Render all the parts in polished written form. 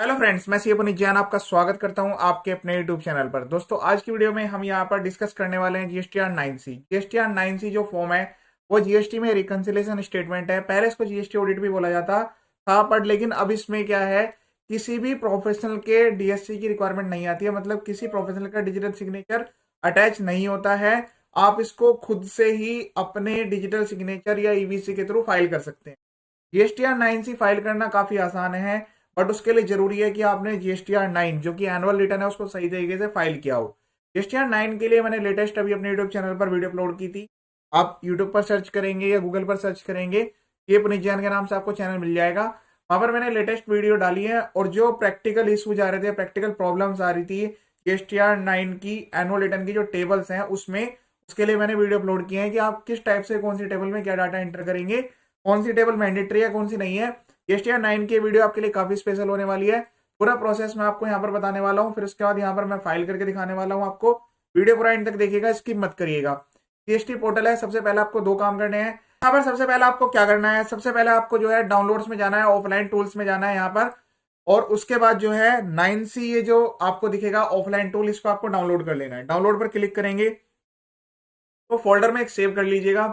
Hello friends, मैं सी पुनीत जैन आपका स्वागत करता हूं आपके अपने यूट्यूब चैनल पर। दोस्तों, आज की वीडियो में हम यहां पर डिस्कस करने वाले हैं जीएसटीआर 9C। जीएसटीआर 9C जो फॉर्म है वो जीएसटी में रिकंसिलेशन स्टेटमेंट है। पहले इसको जीएसटी ऑडिट भी बोला जाता था, बट लेकिन अब इसमें क्या है, किसी भी प्रोफेशनल के डीएससी की रिक्वायरमेंट नहीं आती है। मतलब किसी प्रोफेशनल का डिजिटल सिग्नेचर अटैच नहीं होता है। आप इसको खुद से ही अपने डिजिटल सिग्नेचर या ईवीसी के थ्रू फाइल कर सकते हैं। जीएसटीआर 9C फाइल करना काफी आसान है, बट उसके लिए जरूरी है कि आपने जीएसटीआर 9 जो कि एनुअल रिटर्न है उसको सही तरीके से फाइल किया हो। जीएसटीआर 9 के लिए मैंने लेटेस्ट अभी अपने यूट्यूब चैनल पर वीडियो अपलोड की थी। आप यूट्यूब पर सर्च करेंगे या गूगल पर सर्च करेंगे, ये पुनीत जैन के नाम से आपको चैनल मिल जाएगा। वहां पर मैंने लेटेस्ट वीडियो डाली है और जो प्रैक्टिकल इशूज आ रहे थे, प्रैक्टिकल प्रॉब्लम्स आ रही थी जीएसटीआर 9 की एनुअल रिटर्न की जो टेबल्स हैं उसमें, उसके लिए मैंने वीडियो अपलोड किए हैं कि आप किस टाइप से कौन सी टेबल में क्या डाटा एंटर करेंगे, कौन सी टेबल मैंडेटरी है कौन सी नहीं है। जीएसटीआर 9 की वीडियो आपके लिए काफी स्पेशल होने वाली है। पूरा प्रोसेस मैं आपको यहाँ पर बताने वाला हूँ, फिर उसके बाद यहाँ पर मैं फाइल करके दिखाने वाला हूँ आपको। वीडियो पूरा एंड तक देखिएगा, स्किप मत करिएगा। जीएसटी पोर्टल है, सबसे पहले आपको दो काम करने हैं यहाँ पर। सबसे पहले आपको क्या करना है, सबसे पहले आपको जो है डाउनलोड्स में जाना है, ऑफलाइन टूल्स में जाना है यहाँ पर। और उसके बाद जो है 9C ये जो आपको दिखेगा ऑफलाइन टूल, इसको आपको डाउनलोड कर लेना है। डाउनलोड पर क्लिक करेंगे तो फोल्डर में एक सेव कर लीजिएगा।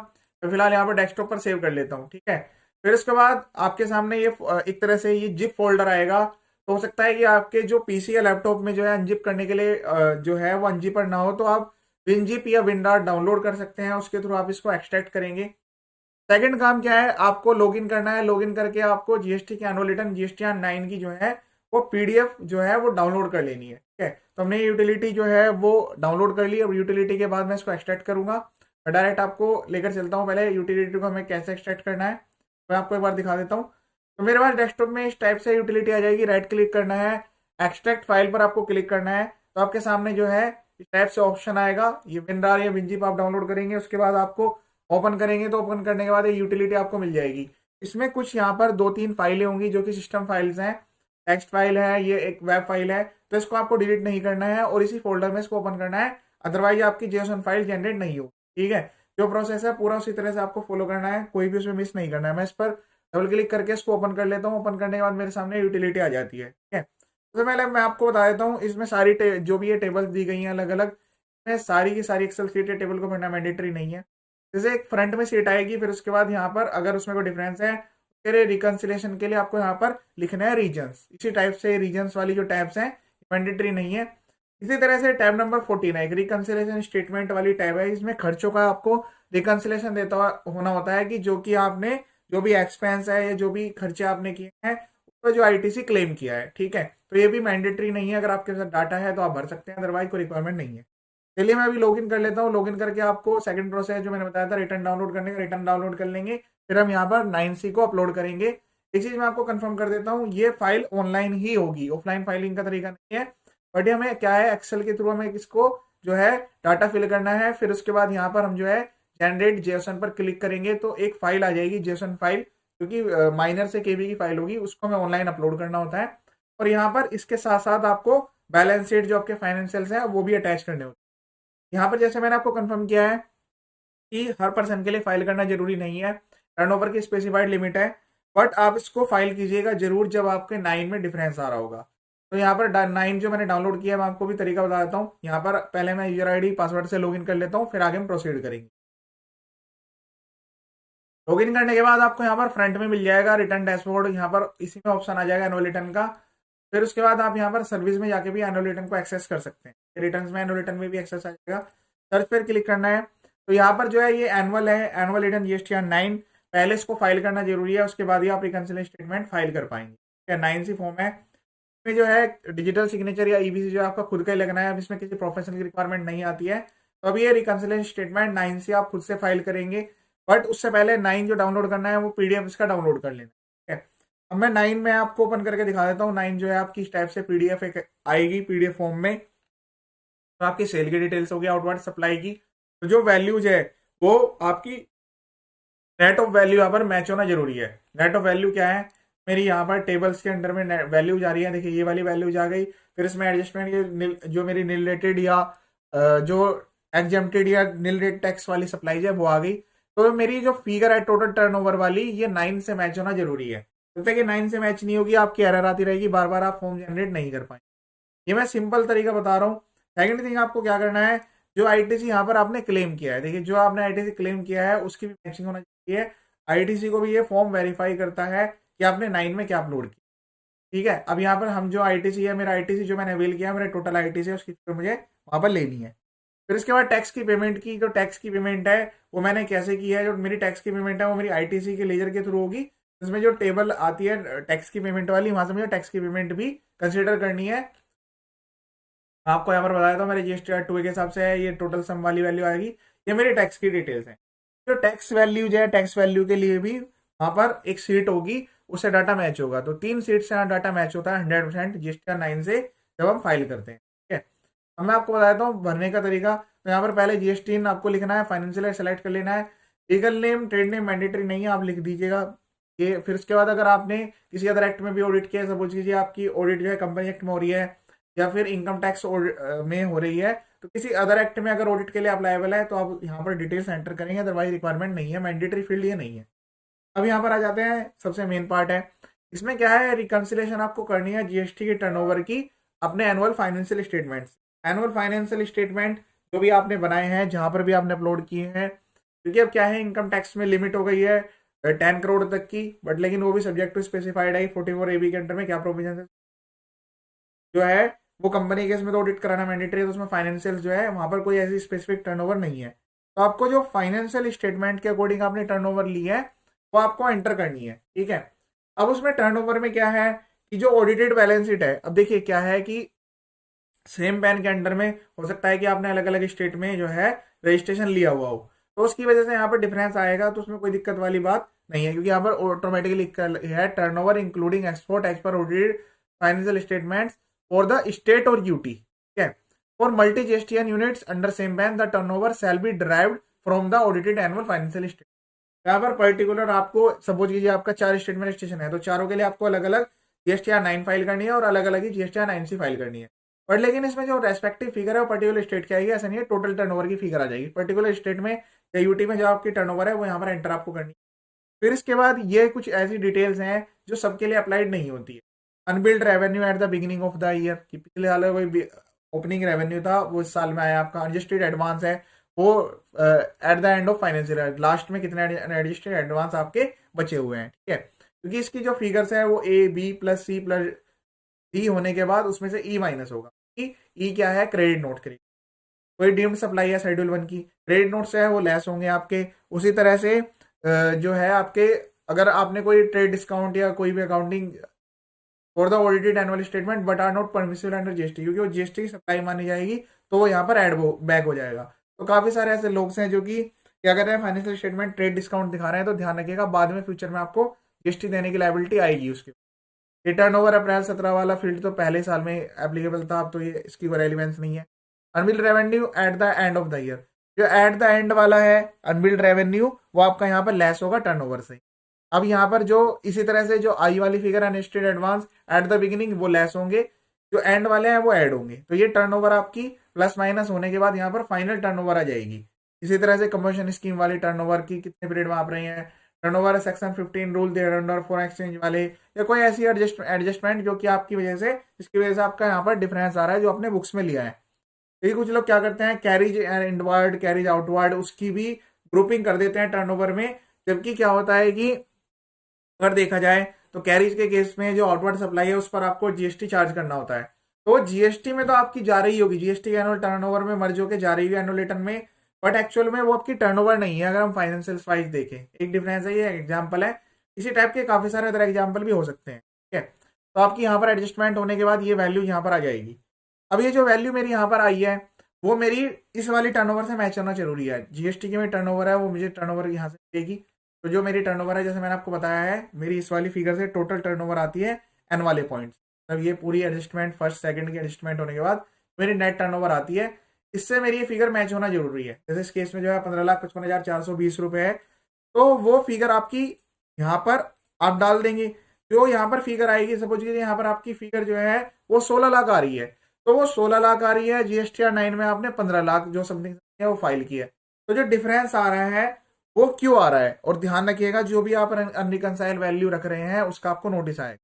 मैं फिलहाल यहाँ पर डेस्कटॉप पर सेव कर लेता हूँ, ठीक है। फिर उसके बाद आपके सामने ये एक तरह से ये जिप फोल्डर आएगा। तो हो सकता है कि आपके जो पीसी या लैपटॉप में जो है अनजिप करने के लिए जो है वो अनजिपर ना हो, तो आप विनजिप या विनडार डाउनलोड कर सकते हैं। उसके थ्रू आप इसको एक्सट्रैक्ट करेंगे। सेकंड काम क्या है, आपको लॉगिन करना है। लॉगिन करके आपको जीएसटी की एनुअल रिटर्न जीएसटीआर 9 की जो है वो पीडीएफ जो है वो डाउनलोड कर लेनी है, ठीक है। तो हमने यूटिलिटी जो है वो डाउनलोड कर ली। अब यूटिलिटी के बाद मैं इसको एक्सट्रैक्ट करूंगा। मैं डायरेक्ट आपको लेकर चलता हूँ, पहले यूटिलिटी को हमें कैसे एक्सट्रैक्ट करना है मैं आपको एक बार दिखा देता हूँ। तो मेरे पास डेस्कटॉप में इस टाइप से यूटिलिटी आ जाएगी। राइट क्लिक करना है, एक्सट्रैक्ट फाइल पर आपको क्लिक करना है। तो आपके सामने जो है इस टाइप से ऑप्शन आएगा। ये विनडार या विनजिप आप डाउनलोड करेंगे, उसके बाद आपको ओपन करेंगे तो ओपन करने के बाद ये यूटिलिटी आपको मिल जाएगी। इसमें कुछ यहाँ पर दो तीन फाइलें होंगी जो कि सिस्टम फाइल्स हैं। टेक्स्ट फाइल है, ये एक वेब फाइल है। तो इसको आपको डिलीट नहीं करना है और इसी फोल्डर में इसको ओपन करना है, अदरवाइज आपकी जेएसओन फाइल जनरेट नहीं होगी, ठीक है। जो प्रोसेस है पूरा उसी तरह से आपको फॉलो करना है, कोई भी उसमें मिस नहीं करना है। मैं इस पर डबल क्लिक करके इसको ओपन कर लेता हूँ। ओपन करने के बाद मेरे सामने यूटिलिटी आ जाती है, ठीक है। तो पहले मैं आपको बता देता हूँ, इसमें सारी जो भी ये टेबल्स दी गई हैं अलग अलग, सारी की सारी एक्सेल शीट टेबल को भरना मैंडेटरी नहीं है। जैसे एक फ्रंट में सीट आएगी, फिर उसके बाद यहाँ पर अगर उसमें कोई डिफरेंस है फिर रिकंसिलेशन के लिए आपको यहाँ पर लिखना है रीजन्स। इसी टाइप से रीजन्स वाली जो टैब्स हैं मैंडेटरी नहीं है। इसी तरह से टैब नंबर 14 है, एक रिकंसिलेशन स्टेटमेंट वाली टैब है। इसमें खर्चों का आपको रिकंसिलेशन देता होना होता है कि जो कि आपने जो भी एक्सपेंस है या जो भी खर्चे आपने किए हैं उस पर जो आईटीसी क्लेम किया है, ठीक है। तो ये भी मैंडेटरी नहीं है। अगर आपके साथ डाटा है तो आप भर सकते हैं, अदरवाइज कोई रिक्वायरमेंट नहीं है। चलिए मैं अभी लॉगिन कर लेता हूँ। लॉगिन करके आपको सेकंड प्रोसेस जो मैंने बताया था रिटर्न डाउनलोड करने का, रिटर्न डाउनलोड कर लेंगे। फिर हम यहाँ पर 9C को अपलोड करेंगे। एक चीज मैं आपको कंफर्म कर देता हूँ, ये फाइल ऑनलाइन ही होगी, ऑफलाइन फाइलिंग का तरीका नहीं है। बट ये हमें क्या है, एक्सेल के थ्रू हमें इसको जो है डाटा फिल करना है। फिर उसके बाद यहाँ पर हम जो है जनरेट जेएसओन पर क्लिक करेंगे तो एक फाइल आ जाएगी जेएसओन फाइल, क्योंकि माइनर से केबी की फाइल होगी, उसको हमें ऑनलाइन अपलोड करना होता है। और यहाँ पर इसके साथ साथ आपको बैलेंस शीट जो आपके फाइनेंशियल्स हैं वो भी अटैच करने होते हैं। यहाँ पर जैसे मैंने आपको कंफर्म किया है कि हर पर्सन के लिए फाइल करना जरूरी नहीं है, टर्नओवर की स्पेसिफाइड लिमिट है। बट आप इसको फाइल कीजिएगा जरूर जब आपके 9 में डिफरेंस आ रहा होगा। तो यहाँ पर 9 जो मैंने डाउनलोड किया है, मैं आपको भी तरीका बता देता हूँ। यहाँ पर पहले मैं यूजर आईडी पासवर्ड से लॉगिन कर लेता हूँ, फिर आगे हम प्रोसीड करेंगे। लॉगिन करने के बाद आपको यहाँ पर फ्रंट में मिल जाएगा रिटर्न डैशबोर्ड। यहाँ पर इसी में ऑप्शन आ जाएगा एनुअल रिटर्न का। फिर उसके बाद आप यहाँ पर सर्विस में जाके भी एनुअल रिटर्न को एक्सेस कर सकते हैं। रिटर्न में एनुअल रिटर्न में भी एक्सेस आ जाएगा। सर्च पर क्लिक करना है तो यहाँ पर जो है ये एनुअल है, एनुअल रिटर्न जीएसटीआर 9। पहले इसको फाइल करना जरूरी है, उसके बाद ही आप रिकंसिलिएशन स्टेटमेंट फाइल कर पाएंगे, ठीक है। 9C फॉर्म है। इसमें जो है डिजिटल सिग्नेचर या ईबीसी जो है आपका खुद का ही लगना है। अब इसमें किसी प्रोफेशनल की रिक्वायरमेंट नहीं आती है। तो अब ये रिकंसिलिएशन स्टेटमेंट 9C आप खुद से फाइल करेंगे। बट उससे पहले 9 जो डाउनलोड करना है वो पीडीएफ इसका डाउनलोड कर लेना, ठीक है। अब मैं 9 में आपको ओपन करके दिखा देता हूँ। 9 जो है आपकी इस टाइप से पीडीएफ एक आएगी, पीडीएफ फॉर्म में। तो आपकी सेल की डिटेल्स होगी, आउटवर्ड सप्लाई की। तो जो वैल्यूज है वो आपकी नेट ऑफ वैल्यू यहाँ पर मैच होना जरूरी है। नेट ऑफ वैल्यू क्या है, मेरी यहाँ पर टेबल्स के अंडर में वैल्यूज आ रही है। देखिए ये वाली वैल्यूज आ गई। फिर इसमें एडजस्टमेंट ये जो मेरी नील रेटेड या जो एग्जेम्प्टेड या नील रेट टैक्स वाली सप्लाईज है वो आ गई। तो मेरी जो फिगर है टोटल टर्नओवर वाली, ये 9 से मैच होना जरूरी है। जब तक ये 9 से मैच नहीं होगी आपकी एरर आती रहेगी, बार बार आप फॉर्म जनरेट नहीं कर पाएंगे। ये मैं सिंपल तरीका बता रहा हूँ। सेकंड थिंग आपको क्या करना है, जो आईटीसी यहाँ पर आपने क्लेम किया है, देखिए जो आपने आईटीसी क्लेम किया है उसकी भी मैचिंग होना चाहिए। आईटीसी को भी ये फॉर्म वेरीफाई करता है कि आपने 9 में क्या अपलोड किया। ठीक है, अब यहाँ पर हम जो आईटीसी है, मेरा आईटीसी जो मैंने अवेल किया है, मेरे टोटल आईटीसी है, उसकी मुझे वहां पर लेनी है। फिर इसके बाद टैक्स की पेमेंट की, जो टैक्स की पेमेंट है वो मैंने कैसे की है, जो मेरी टैक्स की पेमेंट है वो मेरी आईटीसी के लेजर के थ्रू होगी। इसमें जो टेबल आती है टैक्स की पेमेंट वाली, वहां से मुझे टैक्स की पेमेंट भी कंसिडर करनी है। आपको यहाँ पर बताया था मेरे जीएसटी आर 2 के हिसाब से है, ये टोटल सम वाली वैल्यू आएगी। ये मेरी टैक्स की डिटेल्स है। जो टैक्स वैल्यू जो है, टैक्स वैल्यू के लिए भी वहां पर एक सीट होगी, उससे डाटा मैच होगा। तो 3 सीट से यहाँ डाटा मैच होता है 100% जीएसटी आर 9 से जब हम फाइल करते हैं। ठीक है, अब मैं आपको बताता हूँ भरने का तरीका। तो यहाँ पर पहले जीएसटी आपको लिखना है, फाइनेंशियल सेलेक्ट कर लेना है। Legal name trade name mandatory नहीं है, आप लिख दीजिएगा ये। फिर उसके बाद अगर आपने किसी अदर एक्ट में भी ऑडिट किया, सपोज कीजिए आपकी ऑडिट जो है कंपनी एक्ट में हो रही है या फिर इनकम टैक्स में हो रही है, तो किसी अदर एक्ट में अगर ऑडिट के लिए आप लायबल है तो आप यहाँ पर डिटेल्स एंटर करेंगे, अदरवाइज रिक्वायरमेंट नहीं है, मैंडेटरी फील्ड ये नहीं है। अब यहाँ पर आ जाते हैं, सबसे मेन पार्ट है इसमें क्या है, रिकंसिलेशन आपको करनी है जीएसटी के टर्नओवर की अपने annual financial statements. Annual financial statement जो भी आपने बनाए हैं, जहां पर भी आपने अपलोड किए हैं, क्योंकि अब क्या है इनकम टैक्स में लिमिट हो गई है 10 करोड़ तक की, बट लेकिन वो भी सब्जेक्ट टू स्पेसिफाइड है 44 AB के अंडर में क्या प्रोविजन है जो है वो कंपनी के इसमें तो ऑडिट कराना मैंडेटरी है, तो उसमें फाइनेंशियल जो है वहां पर कोई ऐसी स्पेसिफिक टर्नओवर नहीं है। तो आपको जो फाइनेंशियल स्टेटमेंट के अकॉर्डिंग आपने टर्नओवर ली है वो आपको एंटर करनी है। ठीक है, अब उसमें टर्नओवर में क्या है कि जो ऑडिटेड बैलेंस शीट है, अब देखिए क्या है कि सेम पैन के अंडर में हो सकता है कि आपने अलग अलग स्टेट में जो है रजिस्ट्रेशन लिया हुआ हो, तो उसकी वजह से यहाँ पर डिफरेंस आएगा। तो उसमें कोई दिक्कत वाली बात नहीं है, क्योंकि यहाँ पर ऑटोमेटिकली है turnover including export as per audited financial statements for the state और यूटी। ठीक है, for multi GSTN units under same PAN the turnover shall be derived from the audited annual financial statement. यहाँ पर particular आपको suppose कीजिए आपका 4 state में registration है, तो चारों के लिए आपको अलग अलग जीएसटीआर 9 फाइल करनी है और अलग अलग ही जीएसटीआर 9C फाइल करनी है। बट लेकिन इसमें जो रेस्पेक्टिव फिगर है वो पर्टिकुलर स्टेट की आएगी, ऐसा नहीं है टोटल टर्नओवर की फिगर आ जाएगी। पर्टिकुलर स्टेट में या यूटी में जो आपकी टर्नओवर है वो यहाँ पर एंटर आपको करनी है। फिर इसके बाद ये कुछ ऐसी डिटेल्स हैं जो सबके लिए अप्लाइड नहीं होती है। Unbilled revenue eight the beginning of the year, कि पिछले साल में कोई ओपनिंग रेवेन्यू था वो इस साल में आया आपका। अनरजिस्टर्ड एडवांस है वो at the end of financial year, last में कितने अनरजिस्टर्ड एडवांस आपके बचे हुए हैं। ठीक है, क्योंकि इसकी जो फिगर्स है वो A B+C+D होने के बाद उसमें से E माइनस होगा। ई क्या है, क्रेडिट नोट। क्रेडिट कोई डीम्ड सप्लाई है शेड्यूल 1 की, क्रेडिट नोट से है वो लेस होंगे आपके। उसी तरह से जो है आपके, अगर आपने कोई ट्रेड डिस्काउंट या कोई भी accounting for the audited annual statement but are not permissible under GST, क्योंकि वो जीएसटी की सप्लाई मानी जाएगी तो वो यहाँ पर एड बैक हो जाएगा। तो काफी सारे ऐसे लोग हैं जो कि क्या कर रहे हैं, फाइनेंशियल स्टेटमेंट ट्रेड डिस्काउंट दिखा रहे हैं, तो ध्यान रखिएगा बाद में फ्यूचर में आपको जीएसटी देने की लायबिलिटी आएगी उसके। ये टर्नओवर अप्रैल 17 वाला फील्ड तो पहले साल में एप्लीकेबल था, अब तो ये इसकी कोई रेलिवेंस नहीं है। Unbilled revenue at the end of the year, जो एट द एंड वाला है अनबिल्ड रेवेन्यू वो आपका यहाँ पर लेस होगा टर्नओवर से। अब यहाँ पर जो इसी तरह से जो आई वाली फिगर अनस्टेड एडवांस एट द बिगिनिंग वो लेस होंगे, जो एंड वाले हैं वो ऐड होंगे। तो ये टर्नओवर आपकी प्लस माइनस होने के बाद यहाँ पर फाइनल टर्नओवर आ जाएगी। इसी तरह से कंबशन स्कीम वाली टर्नओवर की कितने पीरियड में आप रहे हैं, turnover section 15 rule they under for exchange वाले, या कोई ऐसी एडजस्टमेंट जो कि आपकी वजह से, इसकी वजह से आपका यहाँ पर डिफरेंस आ रहा है जो अपने बुक्स में लिया है। तो कुछ लोग क्या करते हैं, कैरीज इनवर्ड कैरीज आउटवर्ड उसकी भी ग्रुपिंग कर देते हैं टर्नओवर में। जबकि क्या होता है कि अगर देखा जाए तो कैरीज के केस में जो आउटवर्ड सप्लाई है उस पर आपको जीएसटी चार्ज करना होता है। तो जीएसटी में तो आपकी जा रही होगी, जीएसटी के एनुअल टर्नओवर में मर्ज होकर जा रही है एनुअल रिटर्न में, बट एक्चुअल में वो आपकी टर्नओवर नहीं है। अगर हम फाइनेंशियल वाइज देखें, एक डिफरेंस है, ये एग्जांपल है। इसी टाइप के काफी सारे अदर एग्जांपल भी हो सकते हैं। ठीक है, तो आपकी यहाँ पर एडजस्टमेंट होने के बाद ये वैल्यू यहाँ पर आ जाएगी। अब ये जो वैल्यू मेरी यहाँ पर आई है वो मेरी इस वाली टर्नओवर से मैच होना जरूरी है। जीएसटी की मेरी टर्नओवर है वो मुझे टर्नओवर यहाँ से मिलेगी। तो जो मेरी टर्नओवर है, जैसे मैंने आपको बताया है, मेरी इस वाली फिगर से टोटल टर्नओवर आती है एन वाले पॉइंट्स। तब ये पूरी एडजस्टमेंट फर्स्ट सेकंड की एडजस्टमेंट होने के बाद मेरी नेट टर्नओवर आती है। इससे मेरी ये फिगर मैच होना जरूरी है। जैसे इस केस में जो है 15,55,420 रुपए है, तो वो फिगर आपकी यहाँ पर आप डाल देंगे। जो यहाँ पर फिगर आएगी, सपोज कीजिए यहाँ पर आपकी फिगर जो है वो 16 लाख आ रही है, तो वो 16 लाख आ रही है। जीएसटीआर 9 में आपने 15 लाख जो समथिंग है वो फाइल की है। तो जो डिफरेंस आ रहा है वो क्यों आ रहा है। और ध्यान रखिएगा जो भी आप अनरिकंसाइल वैल्यू रख रहे हैं उसका आपको नोटिस आएगा।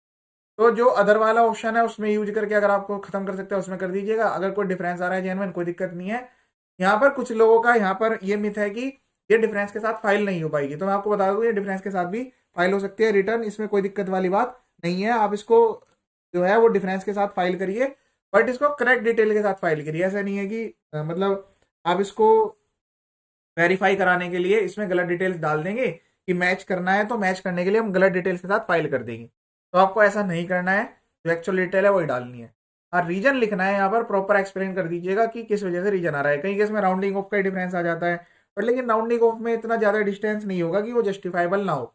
तो जो अदर वाला ऑप्शन है उसमें यूज करके अगर आपको खत्म कर सकते हैं उसमें कर दीजिएगा। अगर कोई डिफरेंस आ रहा है जेनवन, कोई दिक्कत नहीं है। यहाँ पर कुछ लोगों का यहाँ पर ये मिथ है कि ये डिफरेंस के साथ फाइल नहीं हो पाएगी, तो मैं आपको बता दूं ये डिफरेंस के साथ भी फाइल हो सकती है रिटर्न, इसमें कोई दिक्कत वाली बात नहीं है। आप इसको जो है वो डिफरेंस के साथ फाइल करिए, बट इसको करेक्ट डिटेल के साथ फाइल करिए। ऐसा नहीं है कि मतलब आप इसको वेरीफाई कराने के लिए इसमें गलत डिटेल्स डाल देंगे कि मैच करना है, तो मैच करने के लिए हम गलत डिटेल्स के साथ फाइल कर देंगे। तो आपको ऐसा नहीं करना है, जो एक्चुअल डिटेल है वही डालनी है। हाँ, रीजन लिखना है यहाँ पर, प्रॉपर एक्सप्लेन कर दीजिएगा कि किस वजह से रीजन आ रहा है। कई केस में राउंडिंग ऑफ का डिफरेंस आ जाता है, बट लेकिन राउंडिंग ऑफ में इतना ज्यादा डिस्टेंस नहीं होगा कि वो जस्टिफाइबल ना हो।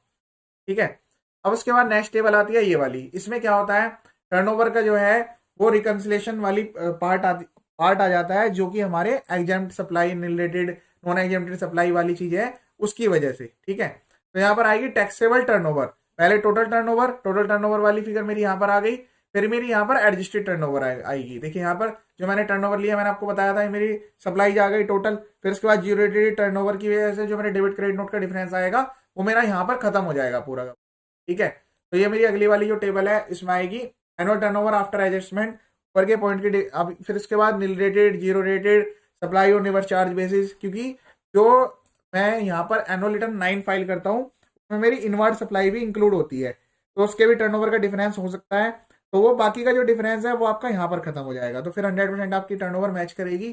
ठीक है। अब उसके बाद नेक्स्ट टेबल आती है ये वाली। इसमें क्या होता है, टर्नओवर का जो है वो रिकंसिलेशन वाली पार्ट आ जाता है, जो कि हमारे exempt supply related, non exempted supply वाली चीज है उसकी वजह से। ठीक है। तो यहाँ पर आएगी टैक्सेबल टर्नओवर। पहले टोटल टर्नओवर वाली फिगर मेरी यहाँ पर आ गई। फिर मेरी यहाँ पर एडजस्टेड टर्नओवर आएगी। देखिए यहाँ पर जो मैंने टर्नओवर लिया, मैंने आपको बताया था मेरी सप्लाई आ गई टोटल। फिर उसके बाद जीरो रेटेड टर्नओवर की वजह से जो मेरे डेबिट क्रेडिट नोट का डिफरेंस आएगा वो मेरा यहाँ पर खत्म हो जाएगा पूरा का। ठीक है। तो ये मेरी अगली वाली जो टेबल है इसमें आएगी एनुअल टर्नओवर आफ्टर एडजस्टमेंट पर के पॉइंट की। अब फिर इसके बाद nil rated, zero rated, supply और रिवर्स चार्ज बेसिस, क्योंकि जो मैं यहाँ पर एनुअल रिटर्न 9 फाइल करता हूँ उसमें मेरी इनवर्ड सप्लाई भी इंक्लूड होती है, तो उसके भी टर्नओवर का डिफरेंस हो सकता है। तो वो बाकी का जो डिफरेंस है वो आपका यहाँ पर खत्म हो जाएगा। तो फिर 100% आपकी टर्नओवर मैच करेगी।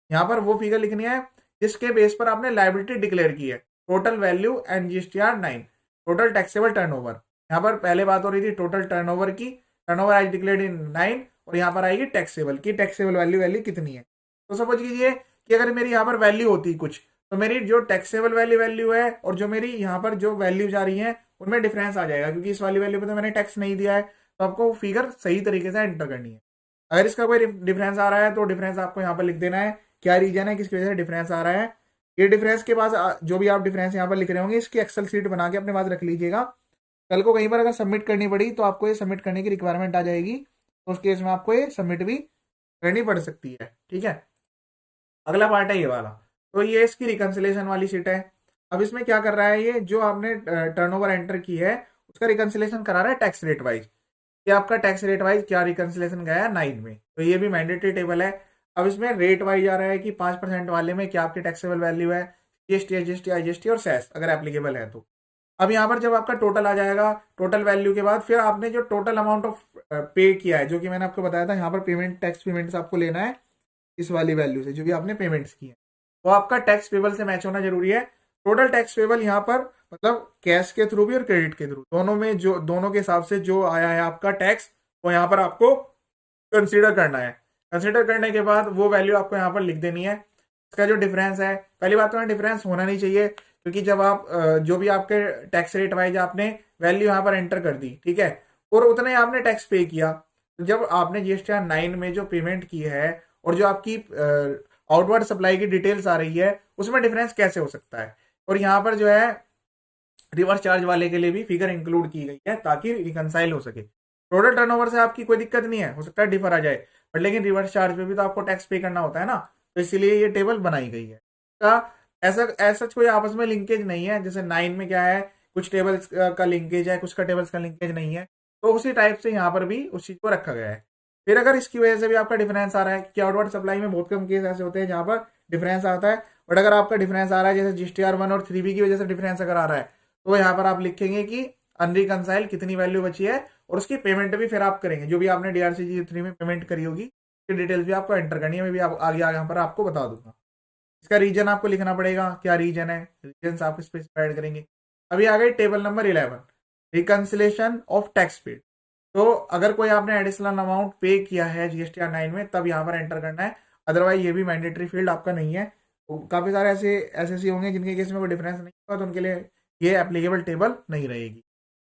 यहाँ पर वो फिगर लिखनी है जिसके बेस पर आपने लायबिलिटी डिक्लेयर की है। Total value and GSTR 9, total taxable turnover. यहाँ पर पहले बात हो रही थी टोटल टर्नओवर की, टर्नओवर एज डिक्लेयर्ड इन 9, और यहाँ पर आएगी टैक्सेबल की, टैक्सेबल वैल्यू वैल्यू कितनी है। तो समझ लीजिए कि अगर मेरी यहाँ पर वैल्यू होती कुछ, तो मेरी जो टैक्सेबल वैल्यू है और जो मेरी यहाँ पर जो वैल्यू जा रही है उनमें डिफरेंस आ जाएगा, क्योंकि इस वाली वैल्यू पे तो मैंने टैक्स नहीं दिया है। तो आपको फिगर सही तरीके से एंटर करनी है। अगर इसका कोई डिफरेंस आ रहा है तो डिफरेंस आपको यहाँ पर लिख देना है, क्या रीजन है, किसकी वजह से डिफरेंस आ रहा है। ये डिफरेंस के पास जो भी आप डिफरेंस यहाँ पर लिख रहे होंगे इसकी एक्सेल सीट बना के अपने पास रख लीजिएगा। कल को कहीं पर अगर सबमिट करनी पड़ी तो आपको ये सबमिट करने की रिक्वायरमेंट आ जाएगी, तो उस केस में आपको ये सबमिट भी करनी पड़ सकती है। ठीक है। अगला पार्ट है ये वाला। तो ये इसकी रिकंसिलेशन वाली सीट है। अब इसमें क्या कर रहा है, ये जो आपने टर्नओवर एंटर की है उसका रिकंसिलेशन करा रहा है टैक्स रेट वाइज, कि आपका टैक्स रेट वाइज क्या रिकंसिलेशन गया है 9 में। तो ये भी मैंडेटरी टेबल है। अब इसमें रेट वाइज आ रहा है कि 5% वाले में क्या आपकी टैक्सेबल वैल्यू है, जीएसटी, एसजीएसटी, आईजीएसटी और सेस अगर एप्लीकेबल है तो। अब यहाँ पर जब आपका टोटल आ जाएगा, टोटल वैल्यू के बाद फिर आपने जो टोटल अमाउंट ऑफ पे किया है, जो कि मैंने आपको बताया था यहाँ पर पेमेंट, टैक्स पेमेंट्स आपको लेना है इस वाली वैल्यू से जो भी आपने पेमेंट्स की है, वो आपका टैक्स पेबल से मैच होना जरूरी है। टोटल टैक्स पेबल यहाँ पर मतलब कैश के थ्रू भी और क्रेडिट के थ्रू, दोनों में जो दोनों के हिसाब से जो आया है आपका टैक्स, वो यहाँ पर आपको कंसीडर करना है। कंसीडर करने के बाद वो वैल्यू आपको यहाँ पर लिख देनी है। इसका जो डिफरेंस है, पहली बात तो यहाँ डिफरेंस होना नहीं चाहिए, क्योंकि जब आप जो भी आपके टैक्स रेट वाइज आपने वैल्यू यहाँ पर एंटर कर दी, ठीक है, और उतना ही आपने टैक्स पे किया, तो जब आपने जीएसटीआर 9 में जो पेमेंट की है और जो आपकी आउटवर्ड सप्लाई की डिटेल्स आ रही है उसमें डिफरेंस कैसे हो सकता है। और यहाँ पर जो है रिवर्स चार्ज वाले के लिए भी फिगर इंक्लूड की गई है ताकि रिकंसाइल हो सके। टोटल टर्नओवर से आपकी कोई दिक्कत नहीं है, हो सकता है डिफर आ जाए, बट लेकिन रिवर्स चार्ज पे भी तो आपको टैक्स पे करना होता है ना, तो इसीलिए ये टेबल बनाई गई है। का ऐसा ऐसा कोई आपस में लिंकेज नहीं है, जैसे 9 में क्या है कुछ टेबल्स का लिंकेज है, कुछ का टेबल्स का लिंकेज नहीं है, तो उसी टाइप से यहाँ पर भी उस चीज को रखा गया है। फिर अगर इसकी वजह से भी आपका डिफरेंस आ रहा है कि आउटवर्ड सप्लाई में बहुत कम केस ऐसे होते हैं जहां पर डिफरेंस आता है, बट अगर आपका डिफरेंस आ रहा है जैसे जीएसटीआर 1 और 3B की वजह से डिफरेंस अगर आ रहा है, तो यहाँ पर आप लिखेंगे कि अनरिकंसाइल कितनी वैल्यू बची है और उसकी पेमेंट भी फिर आप करेंगे, जो भी आपने डीआरसीजी 3 में पेमेंट करी होगी डिटेल्स भी आपको एंटर करनी है। मैं भी आगे यहाँ पर आपको बता दूंगा। इसका रीजन आपको लिखना पड़ेगा, क्या रीजन है, रीजन आप स्पेसिफाइड करेंगे। अभी आ गई table number 11, reconciliation of tax paid. तो अगर कोई आपने एडिशनल अमाउंट पे किया है जीएसटीआर 9 में तब यहाँ पर एंटर करना है, अदरवाइज ये भी मैंडेटरी फील्ड आपका नहीं है। तो काफी सारे ऐसे एसएससी होंगे जिनके केस में कोई डिफरेंस नहीं होगा, तो उनके लिए ये एप्लीकेबल टेबल नहीं रहेगी।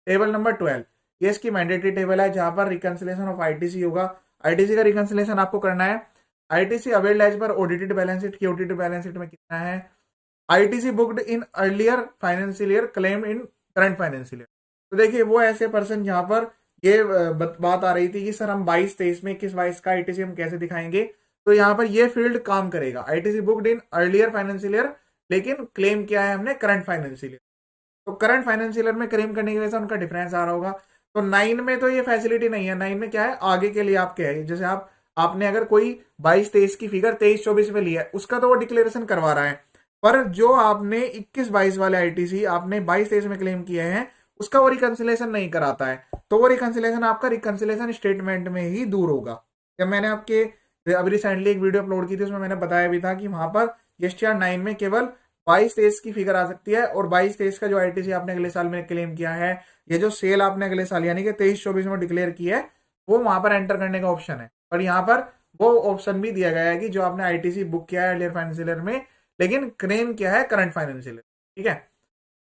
टेबल नंबर 12, ये इसकी मैंडेटरी टेबल है जहां पर रिकंसिलेशन ऑफ आईटीसी होगा। आईटीसी का रिकंसिलेशन आपको करना है। ITC availed as per audited balance sheet की ऑडिटेड बैलेंस शीट में कितना है, ITC booked in earlier financial year claim in current financial year. तो देखिए वो ऐसे पर्सन जहां पर ये बात आ रही थी कि सर हम 22-23 में 21-22 का आईटीसी हम कैसे दिखाएंगे, तो यहाँ पर ये फील्ड काम करेगा। ITC booked in earlier financial year लेकिन क्लेम किया है हमने करंट फाइनेंशियल। तो करंट फाइनेंशियल ईयर में क्लेम करने की वजह से उनका डिफरेंस आ रहा होगा। तो 9 में तो ये फैसिलिटी नहीं है। 9 में क्या है, आगे के लिए आपके है, जैसे आपने अगर कोई 22-23 की फिगर 23-24 में लिया है, उसका तो वो डिक्लेरेशन करवा रहा है, पर जो आपने 21-22 वाले आईटीसी आपने 22-23 में क्लेम किए हैं, उसका वो रिकंसिलेशन नहीं कराता है। तो वो रिकंसिलेशन आपका रिकंसिलेशन स्टेटमेंट में ही दूर होगा। जब मैंने आपके अभी रिसेंटली एक वीडियो अपलोड की थी, उसमें मैंने बताया भी था कि वहां पर जीएसटीआर 9 में केवल 22-23 की फिगर आ सकती है, और 22-23 का जो आईटीसी आपने अगले साल में क्लेम किया है, ये जो सेल आपने अगले साल यानी कि 23-24 में डिक्लेयर किया है, वो वहां पर एंटर करने का ऑप्शन है। पर यहाँ पर वो ऑप्शन भी दिया गया है कि जो आपने आईटीसी बुक किया है अर्लियर फाइनेंशियल ईयर में, लेकिन क्लेम किया है करंट फाइनेंशियल ईयर। ठीक है।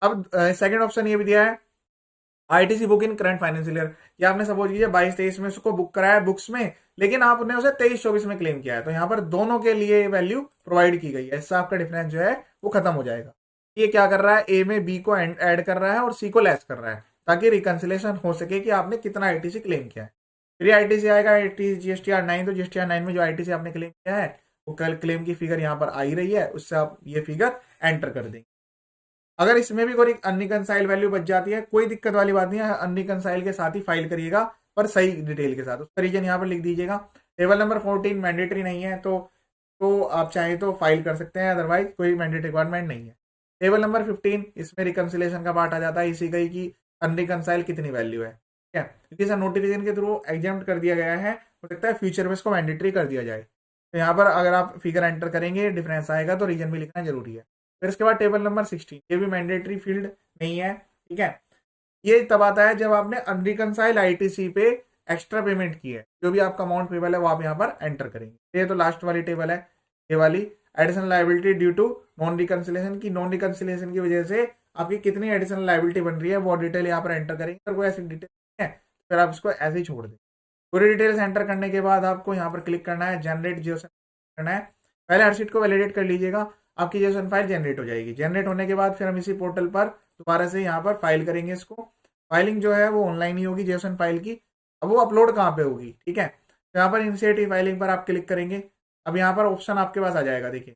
अब सेकंड ऑप्शन ये भी दिया है, ITC book in current financial year. या आपने सपोज कीजिए 22-23 में उसको बुक कराया बुक्स में, लेकिन आपने उसे 23-24 में क्लेम किया है, तो यहाँ पर दोनों के लिए वैल्यू प्रोवाइड की गई है। इससे आपका डिफरेंस जो है वो खत्म हो जाएगा। ये क्या कर रहा है, ए में बी को ऐड कर रहा है और सी को लेस कर रहा है, ताकि रिकंसिलेशन हो सके कि आपने कितना आईटीसी क्लेम किया है। फिर आईटीसी आएगा जीएसटीआर 9, तो जीएसटीआर 9 में जो आईटीसी आपने क्लेम किया है, वो कल क्लेम की फिगर यहाँ पर आ ही रही है, उससे आप ये फिगर एंटर कर देंगे। अगर इसमें भी कोई अनरिकंसाइल वैल्यू बच जाती है, कोई दिक्कत वाली बात नहीं है, अनरिकंसाइल के साथ ही फाइल करिएगा, पर सही डिटेल के साथ। उसका रीजन यहाँ पर लिख दीजिएगा। टेबल नंबर 14 मैंडेटरी नहीं है, तो आप चाहें तो फाइल कर सकते हैं, अदरवाइज कोई मैंडेटरी रिक्वायरमेंट नहीं है। टेबल नंबर 15, इसमें रिकंसिलेशन का पार्ट आ जाता है, इसी गई की अनरिकंसाइल कितनी वैल्यू है। ठीक है, क्योंकि सर नोटिफिकेशन के थ्रू एग्जाम कर दिया गया है, हो सकता है फ्यूचर में इसको मैंडेटरी कर दिया जाए। तो यहाँ पर अगर आप फिगर एंटर करेंगे, डिफरेंस आएगा, तो रीजन भी लिखना जरूरी है। फिर इसके बाद टेबल नंबर 16, ये भी मैंडेटरी फील्ड नहीं है। ठीक है, ये तब आता है जब आपने अनरिकंसाइल आईटीसी पे एक्स्ट्रा पेमेंट की है, जो भी आपका अमाउंट पेबल है वो आप यहाँ पर एंटर करेंगे। ये तो लास्ट वाली टेबल है, ये वाली additional liability due to non reconciliation की, नॉन रिकंसिलेशन की वजह से आपकी कितनी एडिशनल लाइबिलिटी बन रही है, वो डिटेल यहाँ पर एंटर करेंगे। अगर कोई ऐसी डिटेल है फिर आप इसको ऐसे ही छोड़ दें। पूरी डिटेल्स एंटर करने के बाद आपको यहाँ पर क्लिक करना है, जनरेट जियोसन करना है। पहले हर शीट को वैलिडेट कर लीजिएगा, आपकी जियोसन फाइल जनरेट हो जाएगी। जनरेट होने के बाद फिर हम इसी पोर्टल पर दोबारा से यहाँ पर फाइल करेंगे इसको। फाइलिंग जो है वो ऑनलाइन ही होगी जेसन फाइल की। अब वो अपलोड कहाँ पे होगी, ठीक है, तो यहाँ पर इनिशिएटिव फाइलिंग पर आप क्लिक करेंगे। अब यहाँ पर ऑप्शन आपके पास आ जाएगा, देखिए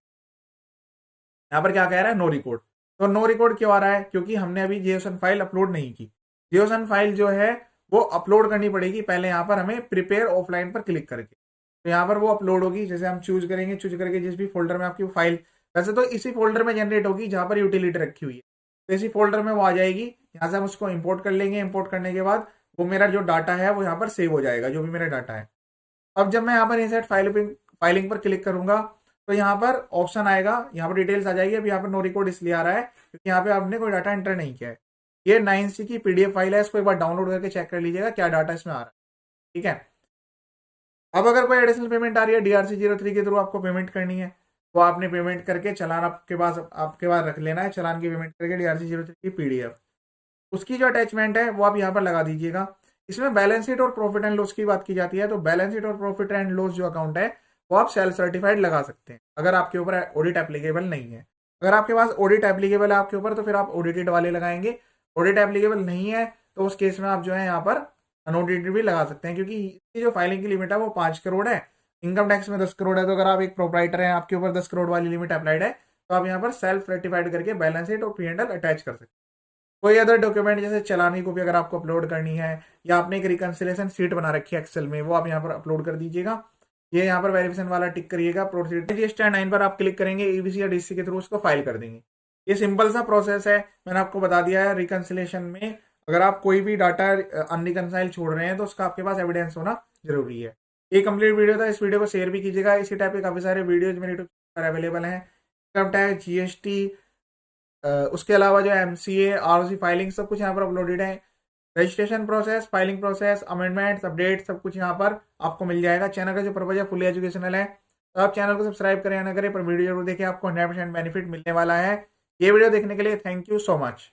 यहाँ पर क्या कह रहा है, नो रिकॉर्ड। तो नो रिकॉर्ड क्यों आ रहा है, क्योंकि हमने अभी जेसन फाइल अपलोड नहीं की। जेसन फाइल जो है वो अपलोड करनी पड़ेगी पहले, यहाँ पर हमें प्रिपेयर ऑफलाइन पर क्लिक करके, तो यहाँ पर वो अपलोड होगी। जैसे हम चूज करेंगे, चूज करके जिस भी फोल्डर में आपकी फाइल, वैसे तो इसी फोल्डर में जनरेट होगी जहाँ पर यूटिलिटी रखी हुई है, तो इसी फोल्डर में वो आ जाएगी। यहाँ से हम उसको इंपोर्ट कर लेंगे। इंपोर्ट करने के बाद वो मेरा जो डाटा है वो यहाँ पर सेव हो जाएगा, जो भी मेरा डाटा है। अब जब मैं यहाँ पर इंसर्ट फाइलिंग पर क्लिक करूंगा, तो यहाँ पर ऑप्शन आएगा, यहाँ पर डिटेल्स आ जाएगी। अब यहाँ पर नो रिकॉर्ड इसलिए आ रहा है क्योंकि यहाँ पे आपने कोई डाटा एंटर नहीं किया है। ये 9C की पीडीएफ फाइल है, इसको एक बार डाउनलोड करके चेक कर लीजिएगा क्या डाटा इसमें आ रहा है। ठीक है, अब अगर कोई एडिशनल पेमेंट आ रही है DRC03 के थ्रू आपको पेमेंट करनी है, तो आपने पेमेंट करके चलान आपके पास रख लेना है। चलान की पेमेंट करके DRC03 की पीडीएफ, उसकी जो अटैचमेंट है वो आप यहाँ पर लगा दीजिएगा। इसमें बैलेंस शीट और प्रॉफिट एंड लॉस की बात की जाती है, तो बैलेंस शीट और प्रॉफिट एंड लॉस जो अकाउंट है वो आप सेल्फ सर्टिफाइड लगा सकते हैं, अगर आपके ऊपर ऑडिट एप्लीकेबल नहीं है। अगर आपके पास ऑडिट एप्लीकेबल है आपके ऊपर, तो फिर आप ऑडिटेड वाले लगाएंगे। ऑडिट एप्लीकेबल नहीं है तो उस केस में आप जो है यहाँ पर अनऑडिटेड भी लगा सकते हैं, क्योंकि इसकी जो फाइलिंग की लिमिट है वो 5 करोड़ है, इनकम टैक्स में 10 करोड़ है। तो अगर आप एक प्रोपराइटर हैं, आपके ऊपर 10 करोड़ वाली लिमिट अप्लाइड है, तो आप यहाँ पर सेल्फ सर्टिफाइड करके बैलेंस शीट और P&L अटैच कर सकते हैं। कोई अदर डॉक्यूमेंट जैसे चालान की कॉपी अगर आपको अपलोड करनी है, या आपने एक रिकंसिलेशन शीट बना रखी है एक्सेल में, वो आप यहाँ पर अपलोड कर दीजिएगा। ये यहाँ पर वेरिफिकेशन वाला टिक करिएगा। प्रोसीड जीएसटी 9 पर आप क्लिक करेंगे, ईबीसी या डीसी के थ्रू उसको फाइल कर देंगे। ये सिंपल सा प्रोसेस है, मैंने आपको बता दिया है। रिकंसिलेशन में अगर आप कोई भी डाटा अनरिकंसाइल छोड़ रहे हैं तो उसका आपके पास एविडेंस होना जरूरी है। ये कंप्लीट वीडियो था, इस वीडियो को शेयर भी कीजिएगा। इसी टाइप के काफी सारे वीडियोज मेरे यूट्यूब पर अवेलेबल हैं, इनकम टैक्स, जीएसटी, उसके अलावा जो MCA, ROC फाइलिंग सब कुछ यहाँ पर अपलोडेड है। Registration process, filing process, amendment, update सब कुछ यहाँ पर आपको मिल जाएगा। चैनल का जो पर्पज है फुली एजुकेशनल है, तो आप चैनल को सब्सक्राइब करें या ना करें, पर वीडियो जरूर देखें, आपको 100% बेनिफिट मिलने वाला है। ये वीडियो देखने के लिए थैंक यू सो मच।